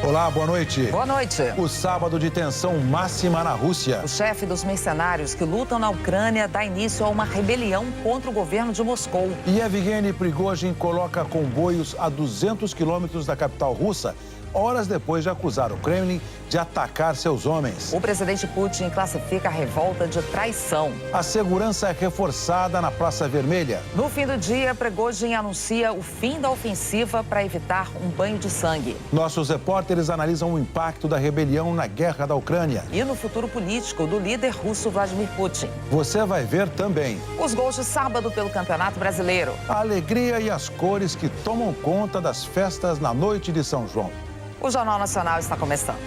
Olá, boa noite. Boa noite. O sábado de tensão máxima na Rússia. O chefe dos mercenários que lutam na Ucrânia dá início a uma rebelião contra o governo de Moscou. E Evgeny Prigozhin coloca comboios a 200 quilômetros da capital russa, horas depois de acusar o Kremlin de atacar seus homens. O presidente Putin classifica a revolta de traição. A segurança é reforçada na Praça Vermelha. No fim do dia, Prigozhin anuncia o fim da ofensiva para evitar um banho de sangue. Nossos repórteres analisam o impacto da rebelião na guerra da Ucrânia. E no futuro político do líder russo Vladimir Putin. Você vai ver também Os gols de sábado pelo Campeonato Brasileiro. a alegria e as cores que tomam conta das festas na noite de São João. O Jornal Nacional está começando.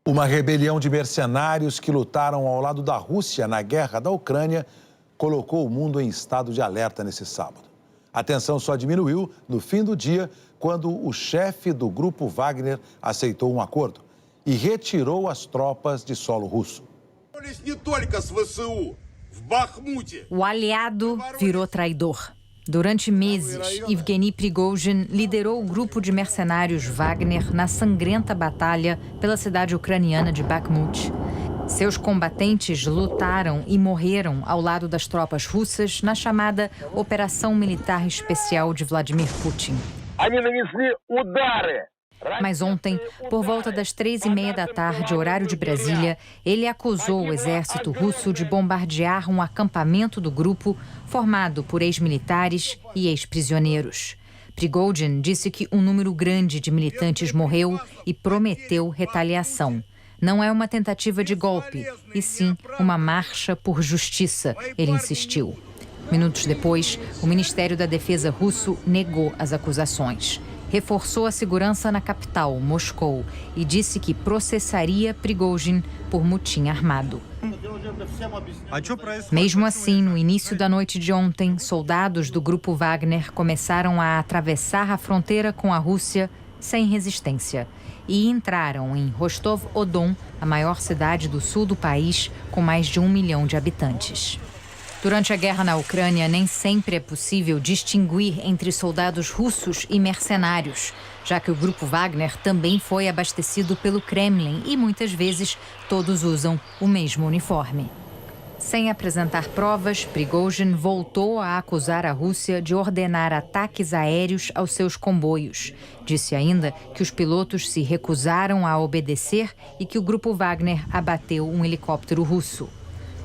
Uma rebelião de mercenários que lutaram ao lado da Rússia na guerra da Ucrânia colocou o mundo em estado de alerta nesse sábado. A tensão só diminuiu no fim do dia, quando o chefe do grupo Wagner aceitou um acordo e retirou as tropas de solo russo. O aliado virou traidor. Durante meses, Evgeny Prigozhin liderou o grupo de mercenários Wagner na sangrenta batalha pela cidade ucraniana de Bakhmut. Seus combatentes lutaram e morreram ao lado das tropas russas na chamada Operação Militar Especial de Vladimir Putin. Mas ontem, por volta das 3h30 da tarde, horário de Brasília, ele acusou o exército russo de bombardear um acampamento do grupo formado por ex-militares e ex-prisioneiros. Prigozhin disse que um número grande de militantes morreu e prometeu retaliação. Não é uma tentativa de golpe, e sim uma marcha por justiça, ele insistiu. Minutos depois, o Ministério da Defesa russo negou as acusações. Reforçou a segurança na capital, Moscou, e disse que processaria Prigozhin por motim armado. Mesmo assim, no início da noite de ontem, soldados do grupo Wagner começaram a atravessar a fronteira com a Rússia sem resistência e entraram em Rostov-on-Don, a maior cidade do sul do país, com mais de 1 milhão de habitantes. Durante a guerra na Ucrânia, nem sempre é possível distinguir entre soldados russos e mercenários, já que o grupo Wagner também foi abastecido pelo Kremlin e muitas vezes todos usam o mesmo uniforme. Sem apresentar provas, Prigozhin voltou a acusar a Rússia de ordenar ataques aéreos aos seus comboios. Disse ainda que os pilotos se recusaram a obedecer e que o grupo Wagner abateu um helicóptero russo.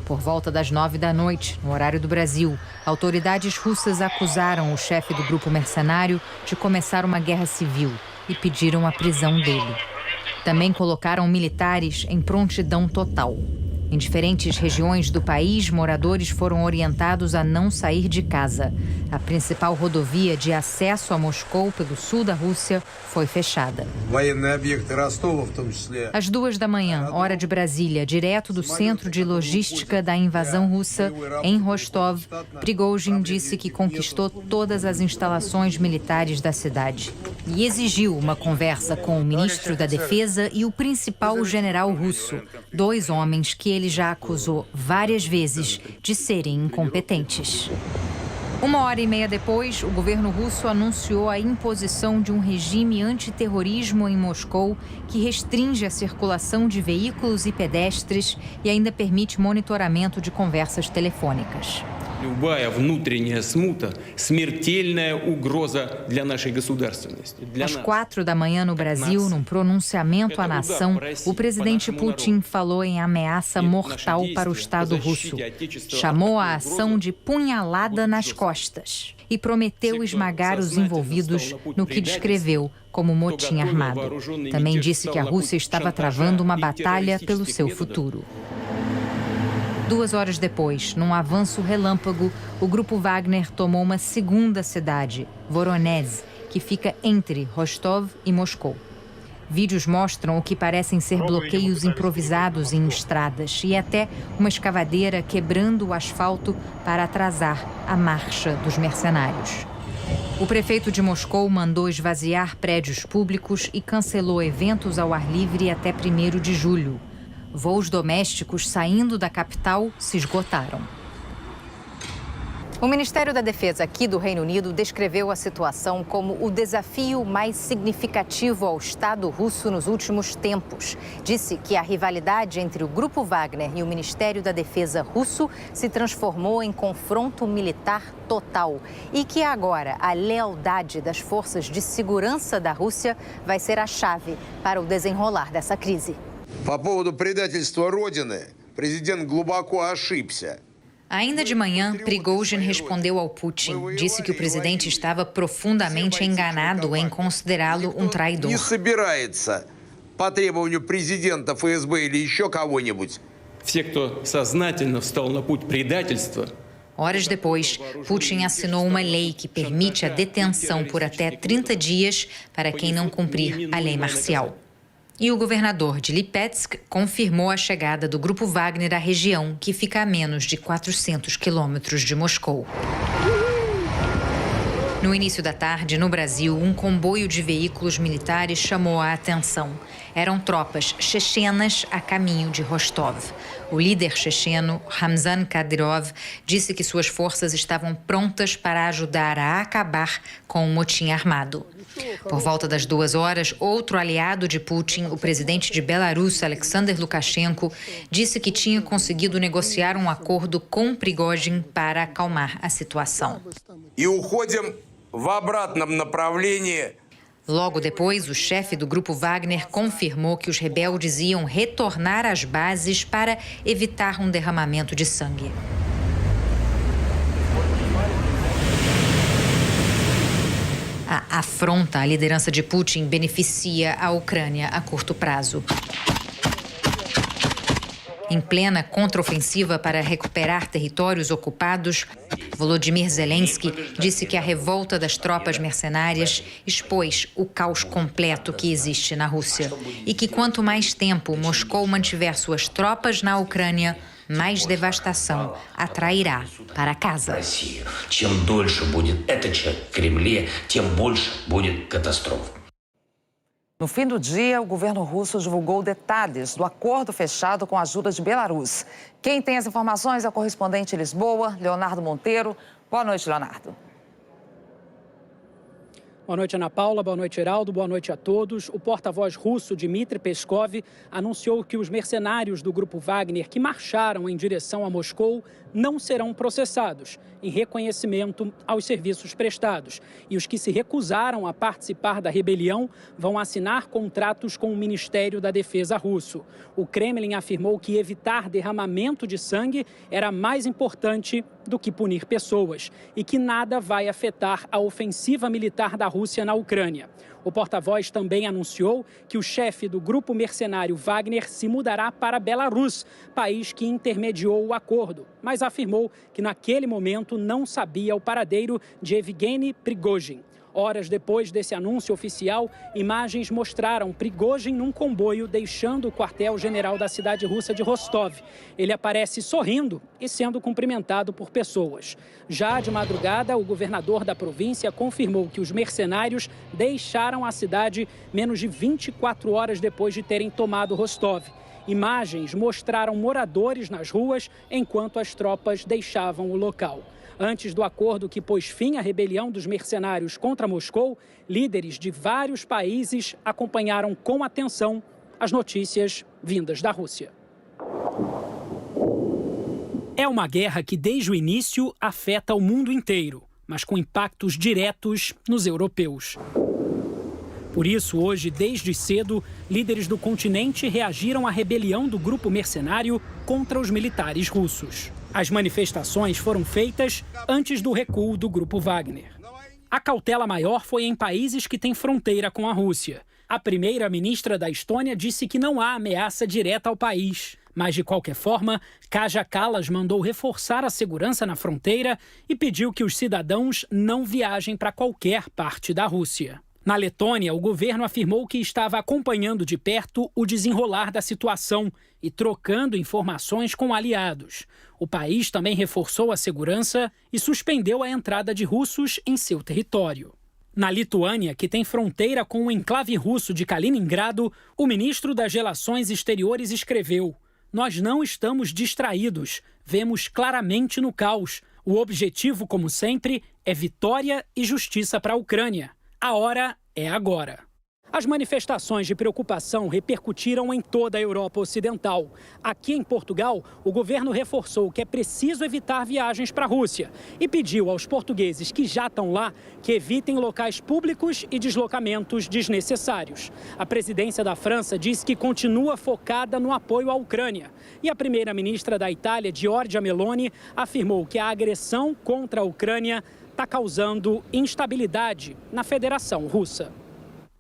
Por volta das 9 da noite, no horário do Brasil, autoridades russas acusaram o chefe do grupo mercenário de começar uma guerra civil e pediram a prisão dele. Também colocaram militares em prontidão total. Em diferentes regiões do país, moradores foram orientados a não sair de casa. A principal rodovia de acesso a Moscou pelo sul da Rússia foi fechada. Às 2 da manhã, hora de Brasília, direto do centro de logística da invasão russa, em Rostov, Prigozhin disse que conquistou todas as instalações militares da cidade e exigiu uma conversa com o ministro da Defesa e o principal general russo, 2 homens que ele já acusou várias vezes de serem incompetentes. 1h30 depois, o governo russo anunciou a imposição de um regime antiterrorismo em Moscou que restringe a circulação de veículos e pedestres e ainda permite monitoramento de conversas telefônicas. Любая внутренняя смута – смертельная угроза для нашей государственности. Às 4 da manhã no Brasil, num pronunciamento à nação, o presidente Putin falou em ameaça mortal para o Estado russo. Chamou a ação de punhalada nas costas e prometeu esmagar os envolvidos no que descreveu como motim armado. Também disse que a Rússia estava travando uma batalha pelo seu futuro. 2 horas depois, num avanço relâmpago, o grupo Wagner tomou uma segunda cidade, Voronezh, que fica entre Rostov e Moscou. Vídeos mostram o que parecem ser bloqueios improvisados em estradas e até uma escavadeira quebrando o asfalto para atrasar a marcha dos mercenários. O prefeito de Moscou mandou esvaziar prédios públicos e cancelou eventos ao ar livre até 1º de julho. Voos domésticos saindo da capital se esgotaram. O Ministério da Defesa aqui do Reino Unido descreveu a situação como o desafio mais significativo ao Estado russo nos últimos tempos. Disse que a rivalidade entre o Grupo Wagner e o Ministério da Defesa russo se transformou em confronto militar total e que agora a lealdade das forças de segurança da Rússia vai ser a chave para o desenrolar dessa crise. По поводу предательства Родины, президент глубоко ошибся. Ainda de manhã, Prigozhin respondeu ao Putin. Disse que o presidente estava profundamente enganado em considerá-lo um traidor. Не собирается по требованию президента ФСБ или еще кого-нибудь. Все, кто сознательно встал на путь предательства, Horas depois, Putin assinou uma lei que permite a detenção por até 30 dias para quem não cumprir a lei marcial. E o governador de Lipetsk confirmou a chegada do Grupo Wagner à região, que fica a menos de 400 quilômetros de Moscou. No início da tarde, no Brasil, um comboio de veículos militares chamou a atenção. Eram tropas chechenas a caminho de Rostov. O líder checheno, Ramzan Kadyrov, disse que suas forças estavam prontas para ajudar a acabar com o motim armado. Por volta das 2 horas, outro aliado de Putin, o presidente de Belarus, Alexander Lukashenko, disse que tinha conseguido negociar um acordo com Prigozhin para acalmar a situação. Logo depois, o chefe do Grupo Wagner confirmou que os rebeldes iam retornar às bases para evitar um derramamento de sangue. A afronta à liderança de Putin beneficia a Ucrânia a curto prazo. Em plena contraofensiva para recuperar territórios ocupados, Volodymyr Zelensky disse que a revolta das tropas mercenárias expôs o caos completo que existe na Rússia e que quanto mais tempo Moscou mantiver suas tropas na Ucrânia, mais devastação atrairá para casa. Чем дольше будет этот человек в Кремле, тем больше будет катастроф. No fim do dia, o governo russo divulgou detalhes do acordo fechado com a ajuda de Belarus. Quem tem as informações é o correspondente em Lisboa, Leonardo Monteiro. Boa noite, Leonardo. Boa noite, Ana Paula. Boa noite, Heraldo. Boa noite a todos. O porta-voz russo Dmitry Peskov anunciou que os mercenários do Grupo Wagner que marcharam em direção a Moscou não serão processados, em reconhecimento aos serviços prestados. E os que se recusaram a participar da rebelião vão assinar contratos com o Ministério da Defesa russo. O Kremlin afirmou que evitar derramamento de sangue era mais importante do que punir pessoas e que nada vai afetar a ofensiva militar da Rússia na Ucrânia. O porta-voz também anunciou que o chefe do grupo mercenário Wagner se mudará para Belarus, país que intermediou o acordo, mas afirmou que naquele momento não sabia o paradeiro de Evgeny Prigozhin. Horas depois desse anúncio oficial, imagens mostraram Prigozhin num comboio deixando o quartel-general da cidade russa de Rostov. Ele aparece sorrindo e sendo cumprimentado por pessoas. Já de madrugada, o governador da província confirmou que os mercenários deixaram a cidade menos de 24 horas depois de terem tomado Rostov. Imagens mostraram moradores nas ruas enquanto as tropas deixavam o local. Antes do acordo que pôs fim à rebelião dos mercenários contra Moscou, líderes de vários países acompanharam com atenção as notícias vindas da Rússia. É uma guerra que, desde o início, afeta o mundo inteiro, mas com impactos diretos nos europeus. Por isso, hoje, desde cedo, líderes do continente reagiram à rebelião do grupo mercenário contra os militares russos. As manifestações foram feitas antes do recuo do Grupo Wagner. A cautela maior foi em países que têm fronteira com a Rússia. A primeira-ministra da Estônia disse que não há ameaça direta ao país. Mas, de qualquer forma, Kaja Kallas mandou reforçar a segurança na fronteira e pediu que os cidadãos não viajem para qualquer parte da Rússia. Na Letônia, o governo afirmou que estava acompanhando de perto o desenrolar da situação e trocando informações com aliados. O país também reforçou a segurança e suspendeu a entrada de russos em seu território. Na Lituânia, que tem fronteira com o enclave russo de Kaliningrado, o ministro das Relações Exteriores escreveu: "Nós não estamos distraídos, vemos claramente no caos. O objetivo, como sempre, é vitória e justiça para a Ucrânia. A hora é agora." As manifestações de preocupação repercutiram em toda a Europa Ocidental. Aqui em Portugal, o governo reforçou que é preciso evitar viagens para a Rússia e pediu aos portugueses que já estão lá que evitem locais públicos e deslocamentos desnecessários. A presidência da França diz que continua focada no apoio à Ucrânia. E a primeira-ministra da Itália, Giorgia Meloni, afirmou que a agressão contra a Ucrânia está causando instabilidade na Federação Russa.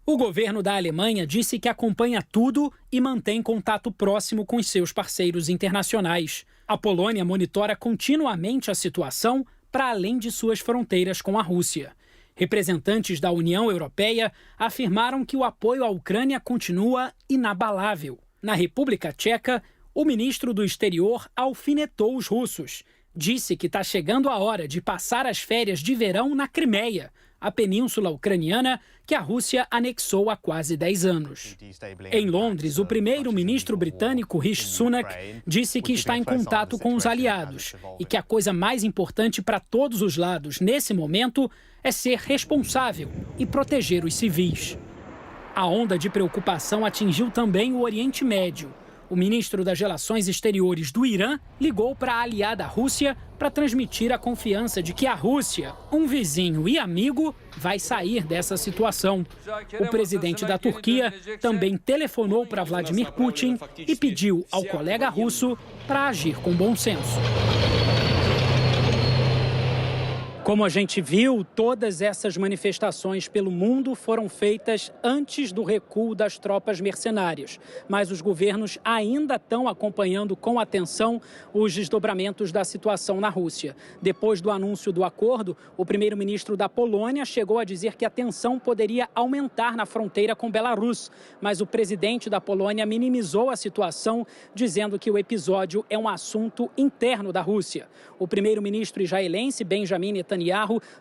O governo da Alemanha disse que acompanha tudo e mantém contato próximo com os seus parceiros internacionais. A Polônia monitora continuamente a situação para além de suas fronteiras com a Rússia. Representantes da União Europeia afirmaram que o apoio à Ucrânia continua inabalável. Na República Tcheca, o ministro do Exterior alfinetou os russos. Disse que está chegando a hora de passar as férias de verão na Crimeia, a península ucraniana que a Rússia anexou há quase 10 anos. Em Londres, o primeiro-ministro britânico Rishi Sunak disse que está em contato com os aliados e que a coisa mais importante para todos os lados nesse momento é ser responsável e proteger os civis. A onda de preocupação atingiu também o Oriente Médio. O ministro das Relações Exteriores do Irã ligou para a aliada Rússia para transmitir a confiança de que a Rússia, um vizinho e amigo, vai sair dessa situação. O presidente da Turquia também telefonou para Vladimir Putin e pediu ao colega russo para agir com bom senso. Como a gente viu, todas essas manifestações pelo mundo foram feitas antes do recuo das tropas mercenárias. Mas os governos ainda estão acompanhando com atenção os desdobramentos da situação na Rússia. Depois do anúncio do acordo, o primeiro-ministro da Polônia chegou a dizer que a tensão poderia aumentar na fronteira com Belarus. Mas o presidente da Polônia minimizou a situação, dizendo que o episódio é um assunto interno da Rússia. O primeiro-ministro israelense, Benjamin Netanyahu,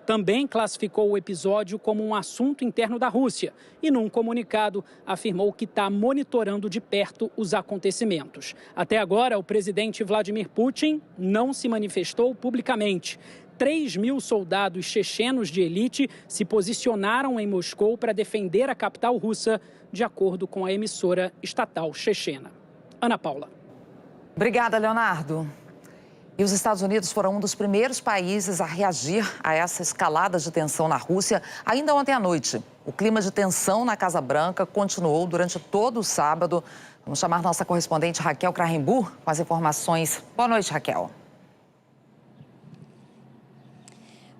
também classificou o episódio como um assunto interno da Rússia e, num comunicado, afirmou que está monitorando de perto os acontecimentos. Até agora, o presidente Vladimir Putin não se manifestou publicamente. 3.000 soldados chechenos de elite se posicionaram em Moscou para defender a capital russa, de acordo com a emissora estatal chechena. Ana Paula. Obrigada, Leonardo. E os Estados Unidos foram um dos primeiros países a reagir a essa escalada de tensão na Rússia ainda ontem à noite. O clima de tensão na Casa Branca continuou durante todo o sábado. Vamos chamar nossa correspondente Raquel Krahenbuhr com as informações. Boa noite, Raquel.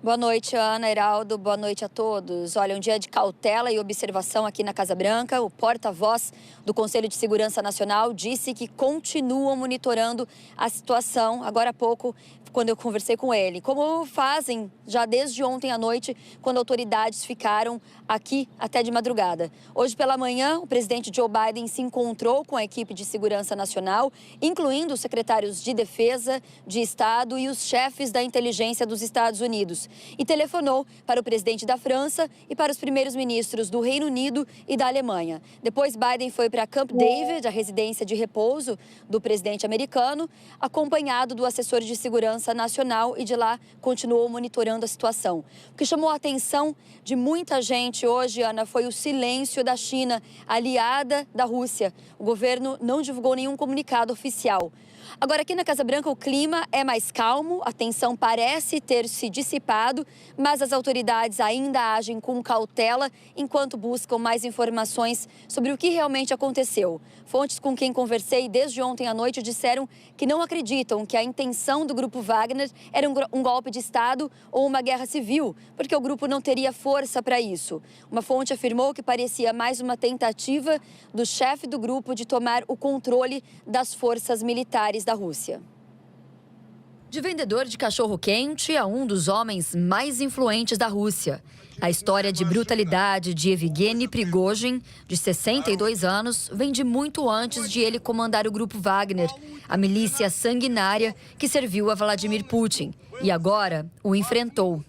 Boa noite, Ana, Heraldo. Boa noite a todos. Olha, um dia de cautela e observação aqui na Casa Branca. O porta-voz do Conselho de Segurança Nacional disse que continuam monitorando a situação. Agora há pouco, quando eu conversei com ele, como fazem já desde ontem à noite, quando autoridades ficaram aqui até de madrugada. Hoje pela manhã, o presidente Joe Biden se encontrou com a equipe de segurança nacional, incluindo os secretários de Defesa, de Estado e os chefes da inteligência dos Estados Unidos. E telefonou para o presidente da França e para os primeiros ministros do Reino Unido e da Alemanha. Depois, Biden foi para Camp David, a residência de repouso do presidente americano, acompanhado do assessor de segurança nacional, e de lá continuou monitorando a situação. O que chamou a atenção de muita gente hoje, Ana, foi o silêncio da China, aliada da Rússia. O governo não divulgou nenhum comunicado oficial. Agora, aqui na Casa Branca, o clima é mais calmo, a tensão parece ter se dissipado, mas as autoridades ainda agem com cautela enquanto buscam mais informações sobre o que realmente aconteceu. Fontes com quem conversei desde ontem à noite disseram que não acreditam que a intenção do Grupo Wagner era um golpe de Estado ou uma guerra civil, porque o grupo não teria força para isso. Uma fonte afirmou que parecia mais uma tentativa do chefe do grupo de tomar o controle das forças militares da Rússia. De vendedor de cachorro-quente a um dos homens mais influentes da Rússia. A história de brutalidade de Evgeny Prigozhin, de 62 anos, vem de muito antes de ele comandar o Grupo Wagner, a milícia sanguinária que serviu a Vladimir Putin e agora o enfrentou.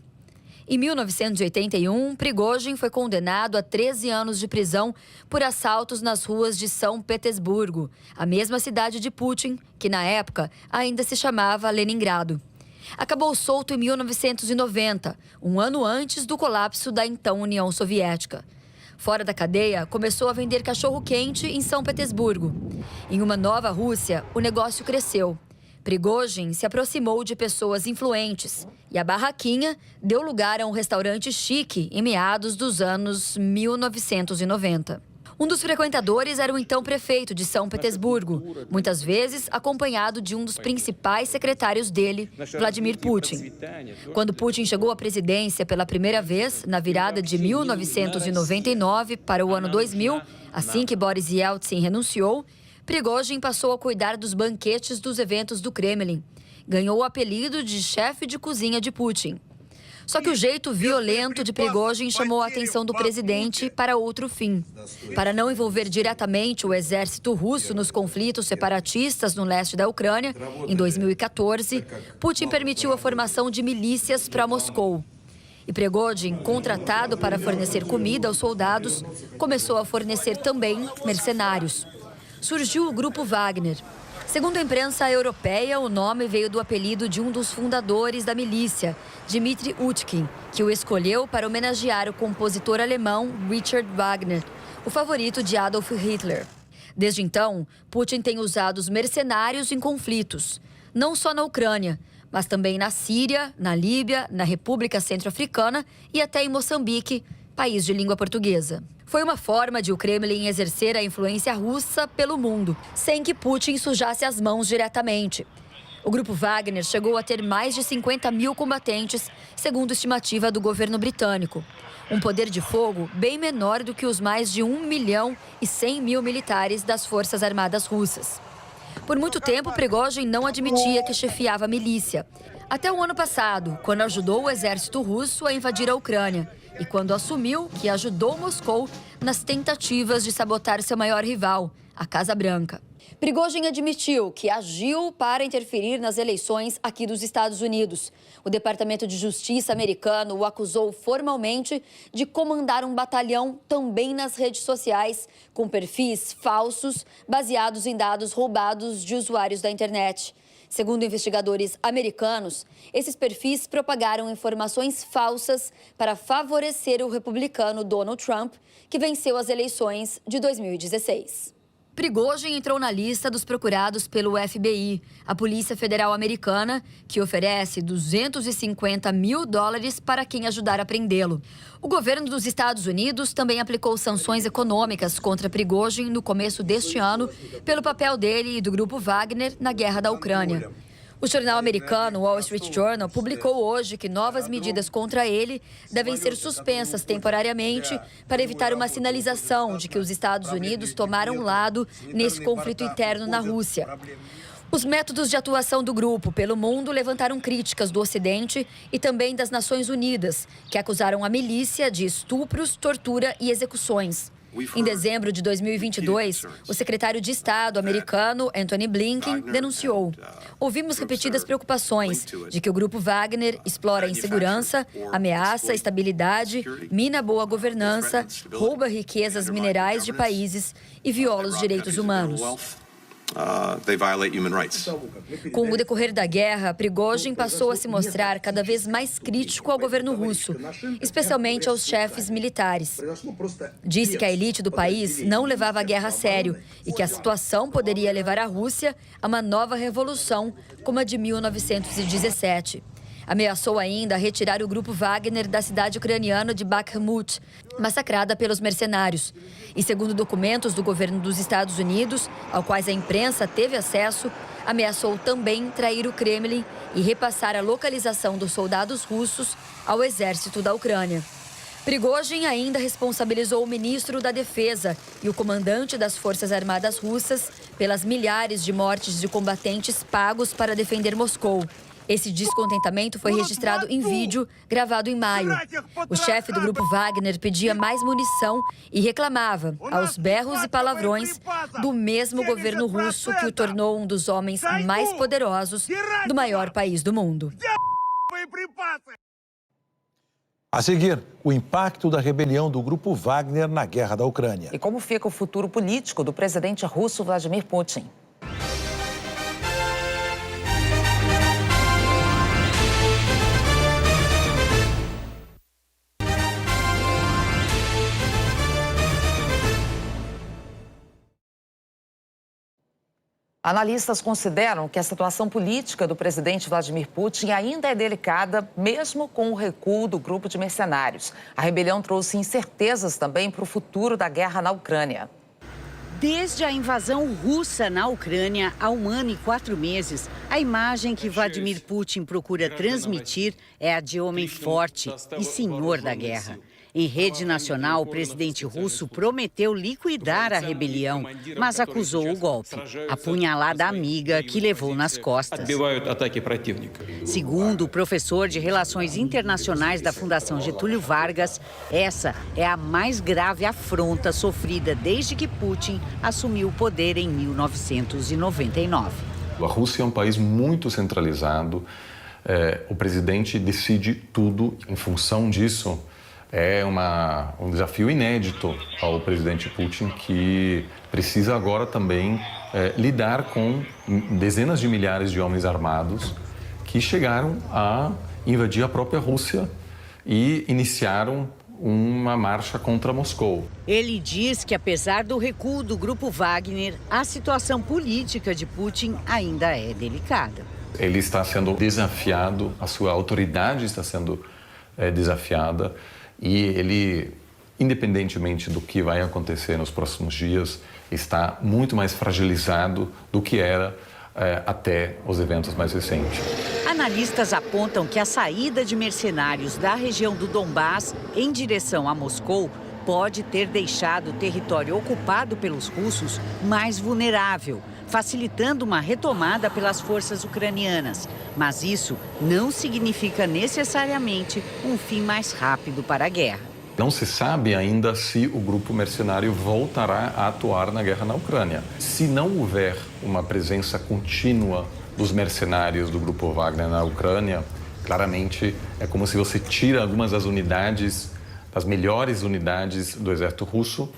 Em 1981, Prigozhin foi condenado a 13 anos de prisão por assaltos nas ruas de São Petersburgo, a mesma cidade de Putin, que na época ainda se chamava Leningrado. Acabou solto em 1990, um ano antes do colapso da então União Soviética. Fora da cadeia, começou a vender cachorro-quente em São Petersburgo. Em uma nova Rússia, o negócio cresceu. Prigozhin se aproximou de pessoas influentes e a barraquinha deu lugar a um restaurante chique em meados dos anos 1990. Um dos frequentadores era o então prefeito de São Petersburgo, muitas vezes acompanhado de um dos principais secretários dele, Vladimir Putin. Quando Putin chegou à presidência pela primeira vez, na virada de 1999 para o ano 2000, assim que Boris Yeltsin renunciou, Prigozhin passou a cuidar dos banquetes dos eventos do Kremlin. Ganhou o apelido de chefe de cozinha de Putin. Só que o jeito violento de Prigozhin chamou a atenção do presidente para outro fim. Para não envolver diretamente o exército russo nos conflitos separatistas no leste da Ucrânia, em 2014, Putin permitiu a formação de milícias para Moscou. E Prigozhin, contratado para fornecer comida aos soldados, começou a fornecer também mercenários. Surgiu o Grupo Wagner. Segundo a imprensa europeia, o nome veio do apelido de um dos fundadores da milícia, Dmitry Utkin, que o escolheu para homenagear o compositor alemão Richard Wagner, o favorito de Adolf Hitler. Desde então, Putin tem usado os mercenários em conflitos, não só na Ucrânia, mas também na Síria, na Líbia, na República Centro-Africana e até em Moçambique, país de língua portuguesa. Foi uma forma de o Kremlin exercer a influência russa pelo mundo, sem que Putin sujasse as mãos diretamente. O Grupo Wagner chegou a ter mais de 50 mil combatentes, segundo estimativa do governo britânico. Um poder de fogo bem menor do que os mais de 1.100.000 militares das Forças Armadas russas. Por muito tempo, Prigozhin não admitia que chefiava a milícia. Até o ano passado, quando ajudou o exército russo a invadir a Ucrânia. E quando assumiu que ajudou Moscou nas tentativas de sabotar seu maior rival, a Casa Branca. Prigozhin admitiu que agiu para interferir nas eleições aqui dos Estados Unidos. O Departamento de Justiça americano o acusou formalmente de comandar um batalhão também nas redes sociais, com perfis falsos, baseados em dados roubados de usuários da internet. Segundo investigadores americanos, esses perfis propagaram informações falsas para favorecer o republicano Donald Trump, que venceu as eleições de 2016. Prigozhin entrou na lista dos procurados pelo FBI, a Polícia Federal Americana, que oferece $250 mil para quem ajudar a prendê-lo. O governo dos Estados Unidos também aplicou sanções econômicas contra Prigozhin no começo deste ano, pelo papel dele e do Grupo Wagner na guerra da Ucrânia. O jornal americano Wall Street Journal publicou hoje que novas medidas contra ele devem ser suspensas temporariamente para evitar uma sinalização de que os Estados Unidos tomaram lado nesse conflito interno na Rússia. Os métodos de atuação do grupo pelo mundo levantaram críticas do Ocidente e também das Nações Unidas, que acusaram a milícia de estupros, tortura e execuções. Em dezembro de 2022, o secretário de Estado americano, Antony Blinken, denunciou: ouvimos repetidas preocupações de que o Grupo Wagner explora a insegurança, ameaça a estabilidade, mina boa governança, rouba riquezas minerais de países e viola os direitos humanos. Com o decorrer da guerra, Prigozhin passou a se mostrar cada vez mais crítico ao governo russo, especialmente aos chefes militares. Disse que a elite do país não levava a guerra a sério e que a situação poderia levar a Rússia a uma nova revolução como a de 1917. Ameaçou ainda retirar o Grupo Wagner da cidade ucraniana de Bakhmut, massacrada pelos mercenários. E segundo documentos do governo dos Estados Unidos, aos quais a imprensa teve acesso, ameaçou também trair o Kremlin e repassar a localização dos soldados russos ao exército da Ucrânia. Prigozhin ainda responsabilizou o ministro da Defesa e o comandante das Forças Armadas russas pelas milhares de mortes de combatentes pagos para defender Moscou. Esse descontentamento foi registrado em vídeo gravado em maio. O chefe do grupo Wagner pedia mais munição e reclamava, aos berros e palavrões, do mesmo governo russo que o tornou um dos homens mais poderosos do maior país do mundo. A seguir, o impacto da rebelião do grupo Wagner na guerra da Ucrânia. E como fica o futuro político do presidente russo Vladimir Putin? Analistas consideram que a situação política do presidente Vladimir Putin ainda é delicada, mesmo com o recuo do grupo de mercenários. A rebelião trouxe incertezas também para o futuro da guerra na Ucrânia. Desde a invasão russa na Ucrânia, há 1 ano e 4 meses, a imagem que Vladimir Putin procura transmitir é a de homem forte e senhor da guerra. Em rede nacional, o presidente russo prometeu liquidar a rebelião, mas acusou o golpe, a punhalada amiga que levou nas costas. Segundo o professor de Relações Internacionais da Fundação Getúlio Vargas, essa é a mais grave afronta sofrida desde que Putin assumiu o poder em 1999. A Rússia é um país muito centralizado, o presidente decide tudo. Em função disso, é um desafio inédito ao presidente Putin, que precisa agora também lidar com dezenas de milhares de homens armados que chegaram a invadir a própria Rússia e iniciaram uma marcha contra Moscou. Ele diz que, apesar do recuo do grupo Wagner, a situação política de Putin ainda é delicada. Ele está sendo desafiado, a sua autoridade está sendo desafiada. E ele, independentemente do que vai acontecer nos próximos dias, está muito mais fragilizado do que era até os eventos mais recentes. Analistas apontam que a saída de mercenários da região do Donbás em direção a Moscou pode ter deixado o território ocupado pelos russos mais vulnerável, facilitando uma retomada pelas forças ucranianas. Mas isso não significa necessariamente um fim mais rápido para a guerra. Não se sabe ainda se o grupo mercenário voltará a atuar na guerra na Ucrânia. Se não houver uma presença contínua dos mercenários do grupo Wagner na Ucrânia, claramente é como se você tira algumas das unidades, das melhores unidades do exército russo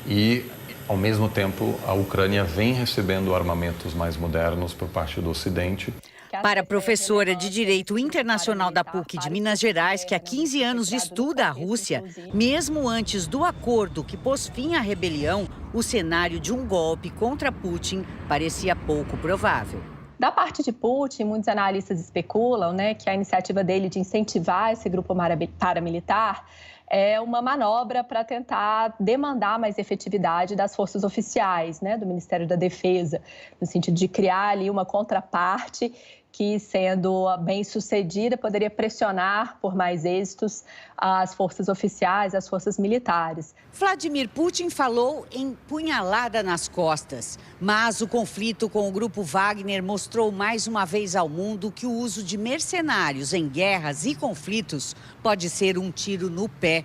e, ao mesmo tempo, a Ucrânia vem recebendo armamentos mais modernos por parte do Ocidente. Para a professora de Direito Internacional da PUC de Minas Gerais, que há 15 anos estuda a Rússia, mesmo antes do acordo que pôs fim à rebelião, o cenário de um golpe contra Putin parecia pouco provável. Da parte de Putin, muitos analistas especulam, que a iniciativa dele de incentivar esse grupo paramilitar é uma manobra para tentar demandar mais efetividade das forças oficiais, do Ministério da Defesa, no sentido de criar ali uma contraparte que, sendo bem sucedida, poderia pressionar por mais êxitos as forças oficiais, as forças militares. Vladimir Putin falou em punhalada nas costas, mas o conflito com o grupo Wagner mostrou mais uma vez ao mundo que o uso de mercenários em guerras e conflitos pode ser um tiro no pé.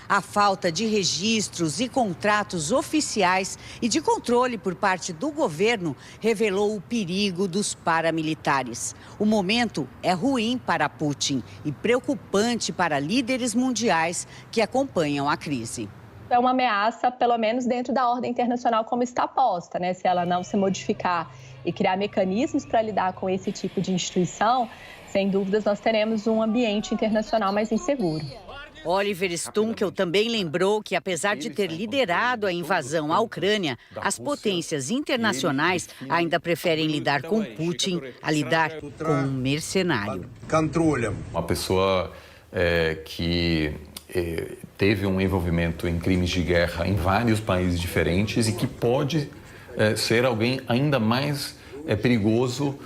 A falta de registros e contratos oficiais e de controle por parte do governo revelou o perigo dos paramilitares. O momento é ruim para Putin e preocupante para líderes mundiais que acompanham a crise. É uma ameaça, pelo menos dentro da ordem internacional como está posta, Se ela não se modificar e criar mecanismos para lidar com esse tipo de instituição, sem dúvidas nós teremos um ambiente internacional mais inseguro. Oliver Stunkel também lembrou que, apesar de ter liderado a invasão à Ucrânia, as potências internacionais ainda preferem lidar com Putin a lidar com um mercenário. Uma pessoa que teve um envolvimento em crimes de guerra em vários países diferentes e que pode ser alguém ainda mais perigoso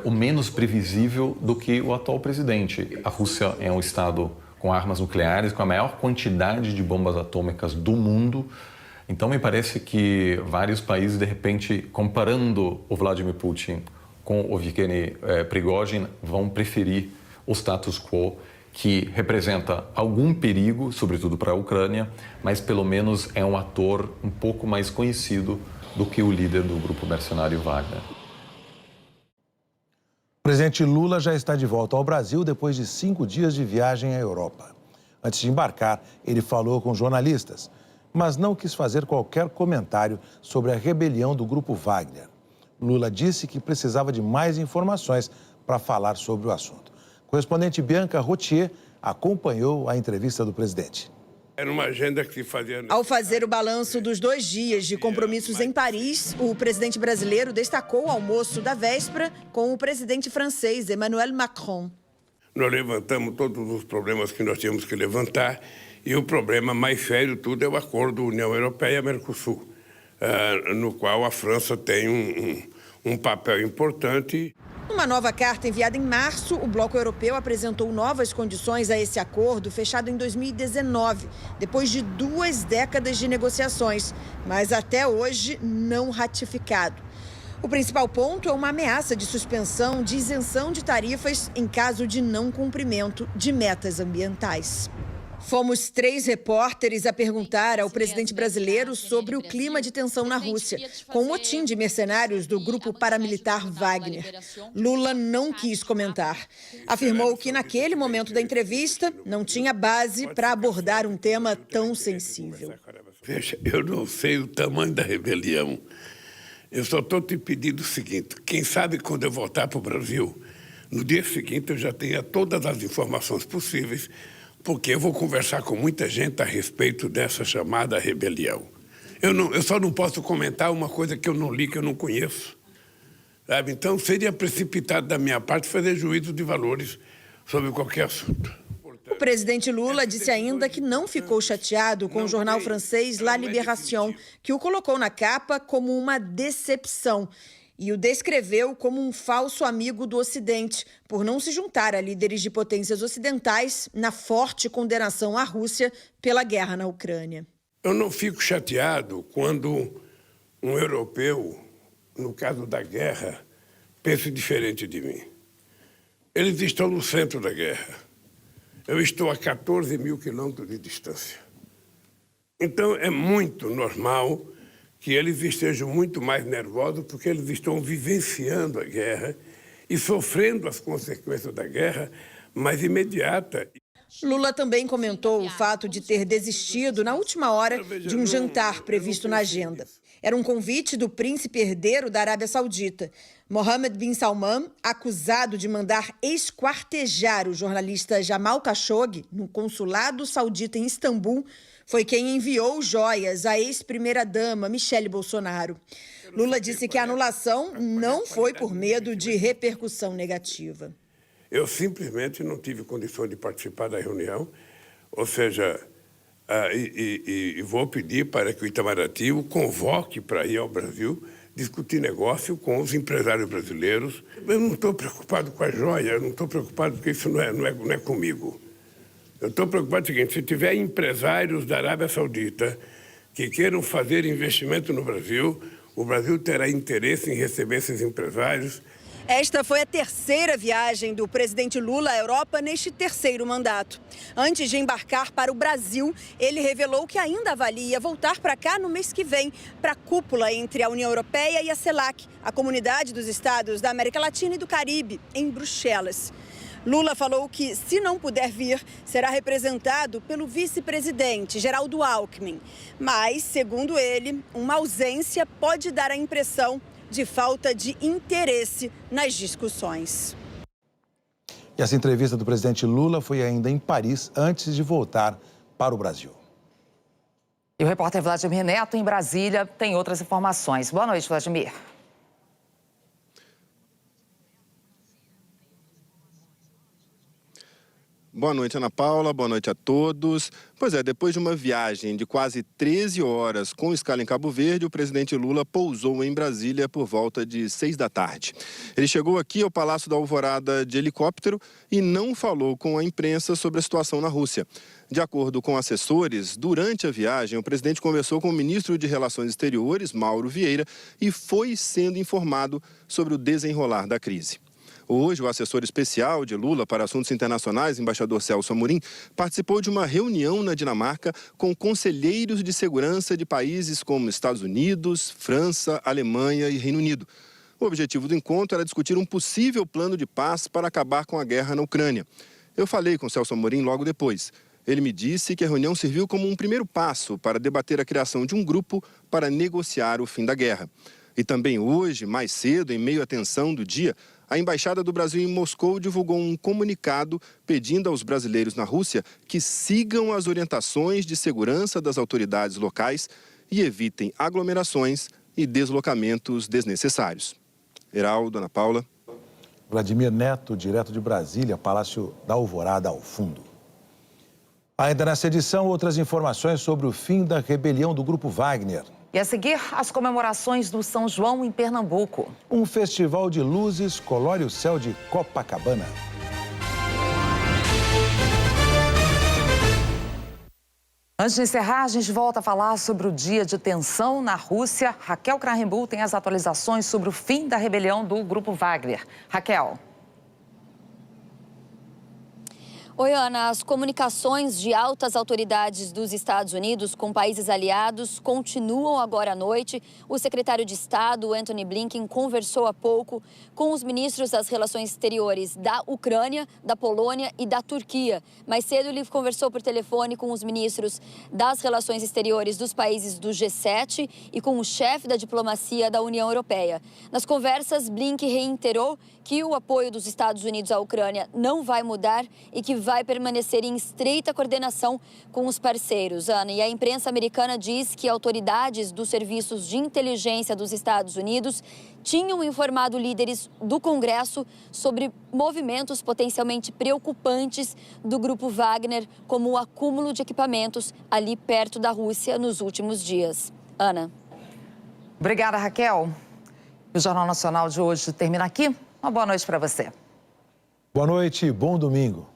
ou menos previsível do que o atual presidente. A Rússia é um estado com armas nucleares, com a maior quantidade de bombas atômicas do mundo. Então, me parece que vários países, de repente, comparando o Vladimir Putin com o Evgeny Prigozhin vão preferir o status quo, que representa algum perigo, sobretudo para a Ucrânia, mas pelo menos é um ator um pouco mais conhecido do que o líder do grupo mercenário Wagner. O presidente Lula já está de volta ao Brasil depois de 5 dias de viagem à Europa. Antes de embarcar, ele falou com jornalistas, mas não quis fazer qualquer comentário sobre a rebelião do grupo Wagner. Lula disse que precisava de mais informações para falar sobre o assunto. A correspondente Bianca Rotier acompanhou a entrevista do presidente. Era uma agenda que se fazia... Ao fazer o balanço dos 2 dias de compromissos em Paris, o presidente brasileiro destacou o almoço da véspera com o presidente francês Emmanuel Macron. Nós levantamos todos os problemas que nós tínhamos que levantar e o problema mais sério de tudo é o acordo União Europeia-Mercosul, no qual a França tem um papel importante. Numa nova carta enviada em março, o Bloco Europeu apresentou novas condições a esse acordo fechado em 2019, depois de 2 décadas de negociações, mas até hoje não ratificado. O principal ponto é uma ameaça de suspensão de isenção de tarifas em caso de não cumprimento de metas ambientais. Fomos 3 repórteres a perguntar ao presidente brasileiro sobre o clima de tensão na Rússia, com o motim de mercenários do grupo paramilitar Wagner. Lula não quis comentar. Afirmou que, naquele momento da entrevista, não tinha base para abordar um tema tão sensível. Veja, eu não sei o tamanho da rebelião. Eu só estou te pedindo o seguinte, quem sabe quando eu voltar para o Brasil, no dia seguinte eu já tenha todas as informações possíveis, porque eu vou conversar com muita gente a respeito dessa chamada rebelião. Eu só não posso comentar uma coisa que eu não li, que eu não conheço. Sabe? Então, seria precipitado da minha parte fazer juízo de valores sobre qualquer assunto. O presidente Lula disse ainda que não ficou chateado com o jornal francês La Libération, que o colocou na capa como uma decepção e o descreveu como um falso amigo do Ocidente, por não se juntar a líderes de potências ocidentais na forte condenação à Rússia pela guerra na Ucrânia. Eu não fico chateado quando um europeu, no caso da guerra, pensa diferente de mim. Eles estão no centro da guerra. Eu estou a 14 mil quilômetros de distância. Então, é muito normal que eles estejam muito mais nervosos porque eles estão vivenciando a guerra e sofrendo as consequências da guerra mais imediata. Lula também comentou o fato de ter desistido na última hora de um jantar previsto na agenda. Era um convite do príncipe herdeiro da Arábia Saudita. Mohammed bin Salman, acusado de mandar esquartejar o jornalista Jamal Khashoggi no consulado saudita em Istambul, foi quem enviou joias à ex-primeira-dama Michele Bolsonaro. Lula disse que a anulação não foi por medo de repercussão negativa. Eu simplesmente não tive condições de participar da reunião, ou seja, vou pedir para que o Itamaraty o convoque para ir ao Brasil discutir negócio com os empresários brasileiros. Eu não estou preocupado com a joia, eu não estou preocupado porque isso não é comigo. Eu estou preocupado com o seguinte, se tiver empresários da Arábia Saudita que queiram fazer investimento no Brasil, o Brasil terá interesse em receber esses empresários. Esta foi a 3ª viagem do presidente Lula à Europa neste 3º mandato. Antes de embarcar para o Brasil, ele revelou que ainda avalia voltar para cá no mês que vem, para a cúpula entre a União Europeia e a CELAC, a Comunidade dos Estados da América Latina e do Caribe, em Bruxelas. Lula falou que, se não puder vir, será representado pelo vice-presidente, Geraldo Alckmin. Mas, segundo ele, uma ausência pode dar a impressão de falta de interesse nas discussões. E essa entrevista do presidente Lula foi ainda em Paris, antes de voltar para o Brasil. E o repórter Vladimir Neto, em Brasília, tem outras informações. Boa noite, Vladimir. Boa noite, Ana Paula. Boa noite a todos. Pois é, depois de uma viagem de quase 13 horas com escala em Cabo Verde, o presidente Lula pousou em Brasília por volta de 6 da tarde. Ele chegou aqui ao Palácio da Alvorada de helicóptero e não falou com a imprensa sobre a situação na Rússia. De acordo com assessores, durante a viagem, o presidente conversou com o ministro de Relações Exteriores, Mauro Vieira, e foi sendo informado sobre o desenrolar da crise. Hoje, o assessor especial de Lula para assuntos internacionais, embaixador Celso Amorim, participou de uma reunião na Dinamarca com conselheiros de segurança de países como Estados Unidos, França, Alemanha e Reino Unido. O objetivo do encontro era discutir um possível plano de paz para acabar com a guerra na Ucrânia. Eu falei com Celso Amorim logo depois. Ele me disse que a reunião serviu como um primeiro passo para debater a criação de um grupo para negociar o fim da guerra. E também hoje, mais cedo, em meio à tensão do dia, a Embaixada do Brasil em Moscou divulgou um comunicado pedindo aos brasileiros na Rússia que sigam as orientações de segurança das autoridades locais e evitem aglomerações e deslocamentos desnecessários. Heraldo, Ana Paula. Vladimir Neto, direto de Brasília, Palácio da Alvorada ao fundo. Ainda nessa edição, outras informações sobre o fim da rebelião do Grupo Wagner. E a seguir, as comemorações do São João em Pernambuco. Um festival de luzes colore o céu de Copacabana. Antes de encerrar, a gente volta a falar sobre o dia de tensão na Rússia. Raquel Krahenbuhl tem as atualizações sobre o fim da rebelião do Grupo Wagner. Raquel. Oi, Ana. As comunicações de altas autoridades dos Estados Unidos com países aliados continuam agora à noite. O secretário de Estado, Antony Blinken, conversou há pouco com os ministros das Relações Exteriores da Ucrânia, da Polônia e da Turquia. Mais cedo, ele conversou por telefone com os ministros das Relações Exteriores dos países do G7 e com o chefe da diplomacia da União Europeia. Nas conversas, Blinken reiterou que o apoio dos Estados Unidos à Ucrânia não vai mudar e que vai permanecer em estreita coordenação com os parceiros, Ana. E a imprensa americana diz que autoridades dos serviços de inteligência dos Estados Unidos tinham informado líderes do Congresso sobre movimentos potencialmente preocupantes do Grupo Wagner, como o acúmulo de equipamentos ali perto da Rússia nos últimos dias. Ana. Obrigada, Raquel. O Jornal Nacional de hoje termina aqui. Uma boa noite para você. Boa noite e bom domingo.